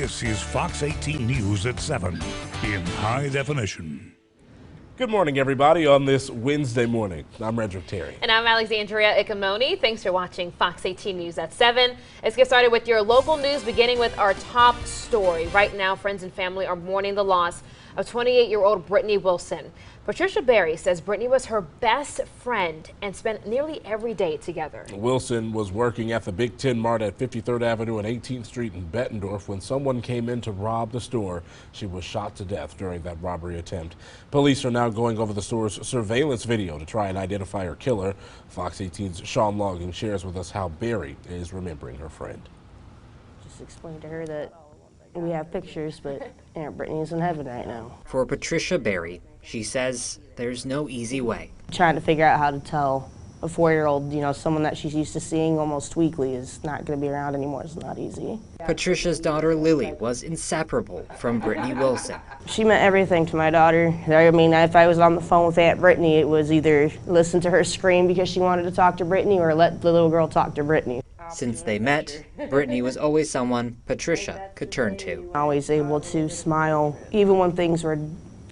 This is Fox 18 News at 7 in high definition. Good morning, everybody, on this Wednesday morning. I'm Redrick Terry. And I'm Alexandria Ikomoni. Thanks for watching Fox 18 News at 7. Let's get started with your local news, beginning with our top story. Right now, friends and family are mourning the loss of 28-year-old Brittany Wilson. Patricia Berry says Brittany was her best friend and spent nearly every day together. Wilson was working at the Big Ten Mart at 53rd Avenue and 18th Street in Bettendorf when someone came in to rob the store. She was shot to death during that robbery attempt. Police are now going over the store's surveillance video to try and identify her killer. Fox 18's Sean Logging shares with us how Berry is remembering her friend. Just explain to her that we have pictures, but Aunt Brittany's in heaven right now. For Patricia Berry, she says there's no easy way. Trying to figure out how to tell a 4-year-old, someone that she's used to seeing almost weekly is not going to be around anymore. It's not easy. Patricia's daughter Lily was inseparable from Brittany Wilson. She meant everything to my daughter. I mean, if I was on the phone with Aunt Brittany, it was either listen to her scream because she wanted to talk to Brittany or let the little girl talk to Brittany. Since they met, Brittany was always someone Patricia could turn to. Always able to smile, even when things were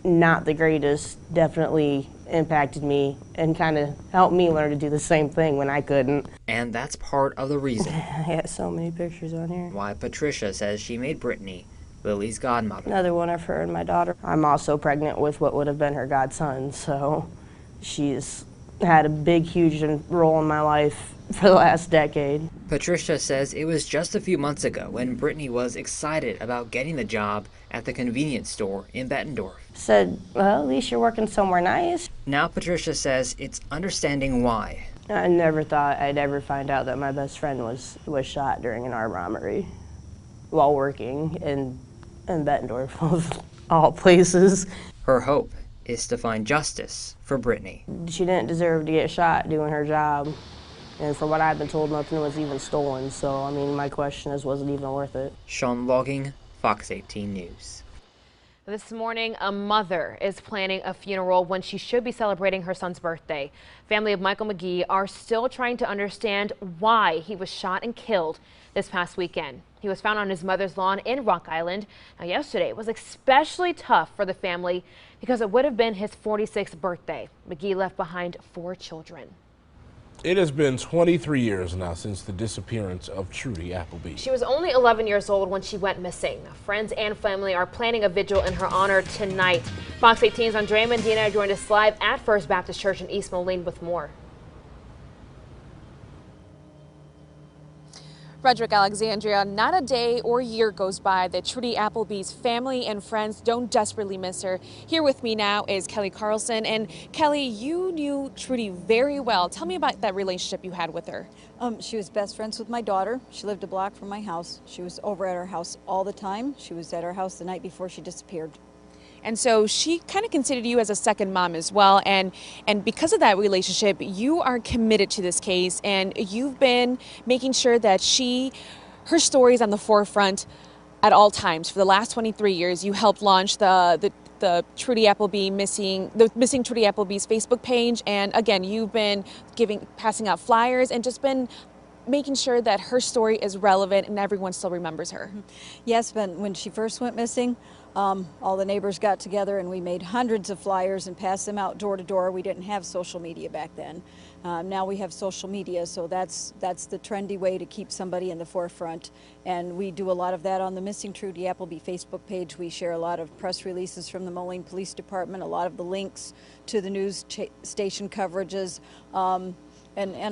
not the greatest. Definitely impacted me and kind of helped me learn to do the same thing when I couldn't. And that's part of the reason I got so many pictures on here. why Patricia says she made Brittany Lily's godmother. Another one of her and my daughter. I'm also pregnant with what would have been her godson, so she's had a big, huge role in my life for the last decade. Patricia says it was just a few months ago when Brittany was excited about getting the job at the convenience store in Bettendorf. Said, well, at least you're working somewhere nice. Now Patricia says it's understanding why. I never thought I'd ever find out that my best friend was shot during an armed robbery while working in Bettendorf, of all places. Her hope is to find justice for Brittany. She didn't deserve to get shot doing her job. And from what I've been told, nothing was even stolen. So, I mean, my question is, was it even worth it? Sean Logging, Fox 18 News. This morning, a mother is planning a funeral when she should be celebrating her son's birthday. Family of Michael McGee are still trying to understand why he was shot and killed this past weekend. He was found on his mother's lawn in Rock Island. Now, yesterday was especially tough for the family because it would have been his 46th birthday. McGee left behind 4 children. It has been 23 years now since the disappearance of Trudy Appleby. She was only 11 years old when she went missing. Friends and family are planning a vigil in her honor tonight. Fox 18's Andrea Medina joined us live at First Baptist Church in East Moline with more. Redrick, Alexandria, not a day or year goes by that Trudy Appleby's family and friends don't desperately miss her. Here with me now is Kelly Carlson. And Kelly, you knew Trudy very well. Tell me about that relationship you had with her. She was best friends with my daughter. She lived a block from my house. She was over at our house all the time. She was at our house the night before she disappeared. And so she kind of considered you as a second mom as well. And because of that relationship, you are committed to this case, and you've been making sure that her story is on the forefront at all times. For the last 23 years, you helped launch the Trudy Appleby missing Trudy Appleby's Facebook page. And again, you've been passing out flyers and just been making sure that her story is relevant and everyone still remembers her. Yes, but when she first went missing, all the neighbors got together and we made hundreds of flyers and passed them out door to door. We didn't have social media back then. Now we have social media, so that's the trendy way to keep somebody in the forefront. And we do a lot of that on the Missing Trudy Appleby Facebook page. We share a lot of press releases from the Moline Police Department, a lot of the links to the news station coverages, and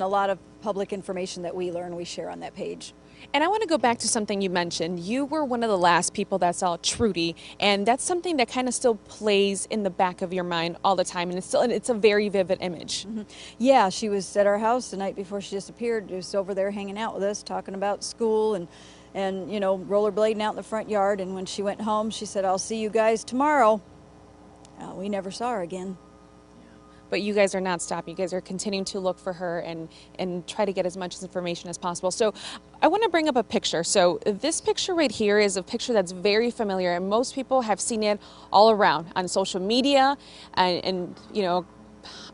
a lot of public information that we learn we share on that page. And I want to go back to something you mentioned. You were one of the last people that saw Trudy, and that's something that kind of still plays in the back of your mind all the time, and it's a very vivid image. Mm-hmm. Yeah, she was at our house the night before she disappeared. She was over there hanging out with us, talking about school and rollerblading out in the front yard. And when she went home, she said, "I'll see you guys tomorrow." We never saw her again. But you guys are not stopping. You guys are continuing to look for her and try to get as much information as possible. So I want to bring up a picture. So this picture right here is a picture that's very familiar, and most people have seen it all around on social media and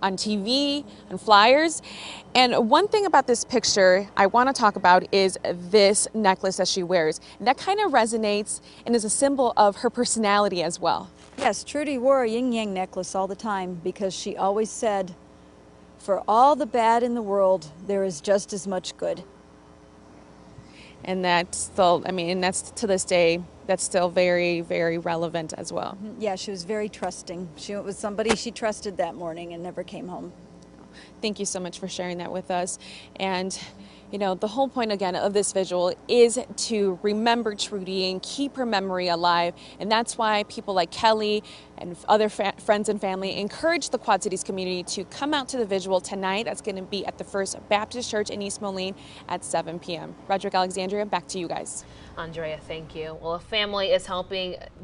on TV, on flyers. And one thing about this picture I want to talk about is this necklace that she wears. And that kind of resonates and is a symbol of her personality as well. Yes, Trudy wore a yin-yang necklace all the time because she always said, for all the bad in the world, there is just as much good. And that's still, and that's to this day, that's still very, very relevant as well. Yeah, she was very trusting. She was somebody she trusted that morning and never came home. Thank you so much for sharing that with us. And, the whole point again of this visual is to remember Trudy and keep her memory alive. And that's why people like Kelly and other friends and family encourage the Quad Cities community to come out to the visual tonight. That's going to be at the First Baptist Church in East Moline at 7 p.m. Roderick, Alexandria, back to you guys. Andrea, thank you. Well, a family is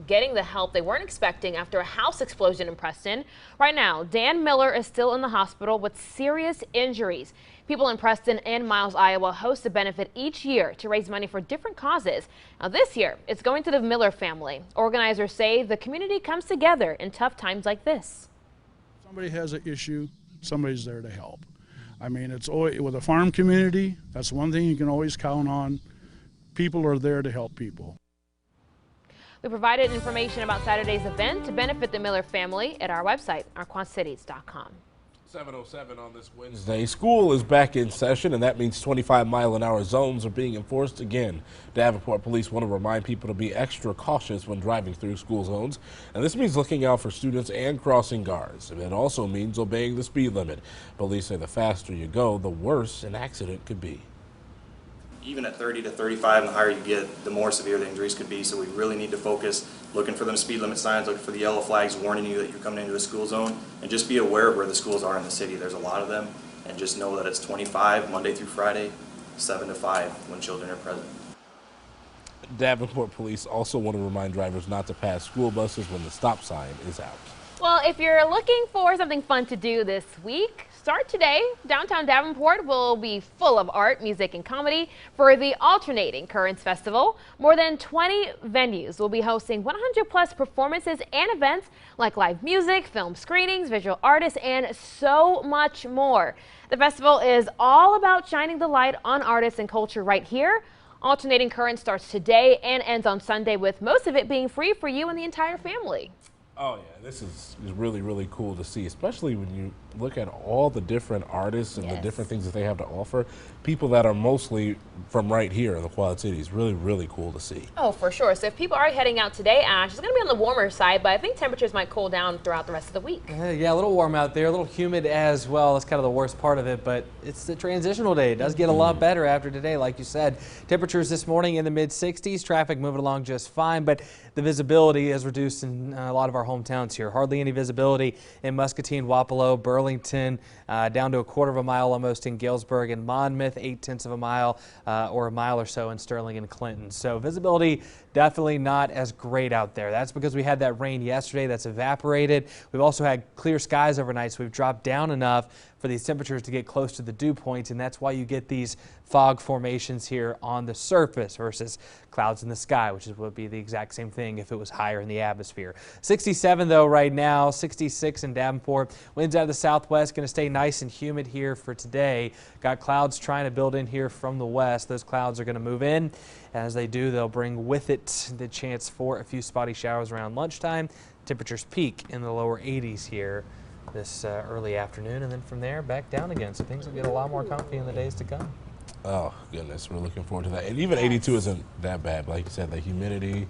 getting the help they weren't expecting after a house explosion in Preston. Right now, Dan Miller is still in the hospital with serious injuries. People in Preston and Miles, Iowa host a benefit each year to raise money for different causes. Now this year, it's going to the Miller family. Organizers say the community comes together in tough times like this. Somebody has an issue, somebody's there to help. It's always, with a farm community, that's one thing you can always count on. People are there to help people. We provided information about Saturday's event to benefit the Miller family at our website, ourquadcities.com. 7:07 on this Wednesday. School is back in session, and that means 25-mile-an-hour zones are being enforced again. Davenport police want to remind people to be extra cautious when driving through school zones, and this means looking out for students and crossing guards. It also means obeying the speed limit. Police say the faster you go, the worse an accident could be. Even at 30 to 35, the higher you get, the more severe the injuries could be. So we really need to focus, looking for them speed limit signs, looking for the yellow flags warning you that you're coming into a school zone, and just be aware of where the schools are in the city. There's a lot of them, and just know that it's 25 Monday through Friday, 7 to 5 when children are present. Davenport police also want to remind drivers not to pass school buses when the stop sign is out. Well, if you're looking for something fun to do this week, start today. Downtown Davenport will be full of art, music, and comedy for the Alternating Currents Festival. More than 20 venues will be hosting 100+ performances and events like live music, film screenings, visual artists, and so much more. The festival is all about shining the light on artists and culture right here. Alternating Currents starts today and ends on Sunday, with most of it being free for you and the entire family. Oh yeah, this is really, really cool to see, especially when you look at all the different artists and the different things that they have to offer. People that are mostly from right here in the Quad Cities. Really, really cool to see. Oh, for sure. So if people are heading out today, Ash, it's going to be on the warmer side, but I think temperatures might cool down throughout the rest of the week. Yeah, a little warm out there, a little humid as well. That's kind of the worst part of it, but it's the transitional day. It does get a lot better after today, like you said. Temperatures this morning in the mid-60s, traffic moving along just fine, but the visibility is reduced in a lot of our hometowns here. Hardly any visibility in Muscatine, Wapello, Burlington, down to a quarter of a mile almost in Galesburg and Monmouth, 0.8 of a mile or a mile or so in Sterling and Clinton. So visibility definitely not as great out there. That's because we had that rain yesterday that's evaporated. We've also had clear skies overnight, so we've dropped down enough for these temperatures to get close to the dew point, and that's why you get these fog formations here on the surface versus clouds in the sky, which would be the exact same thing if it was higher in the atmosphere. 67 though right now, 66 in Davenport. Winds out of the southwest, going to stay nice and humid here for today. Got clouds trying to build in here from the west. Those clouds are going to move in. As they do, they'll bring with it the chance for a few spotty showers around lunchtime. Temperatures peak in the lower 80s here this early afternoon, and then from there back down again. So things will get a lot more comfy in the days to come. Oh goodness, we're looking forward to that. And even 82 isn't that bad. Like you said, the humidity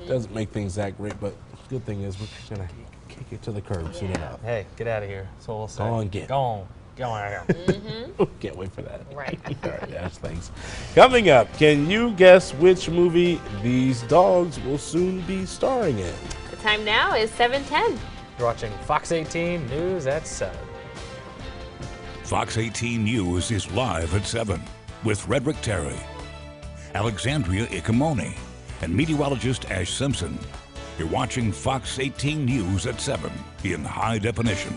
doesn't make things that great, but the good thing is we're just gonna kick it to the curb soon enough. Hey, get out of here. That's all we'll say. Go on, get. Go on. Go on out here. Can't wait for that. Right. All right, Ash, thanks. Coming up, can you guess which movie these dogs will soon be starring in? The time now is 7:10. You're watching Fox 18 News at 7. Fox 18 News is live at 7 with Redrick Terry, Alexandria Ikomoni, and meteorologist Ash Simpson. You're watching Fox 18 News at 7 in high definition.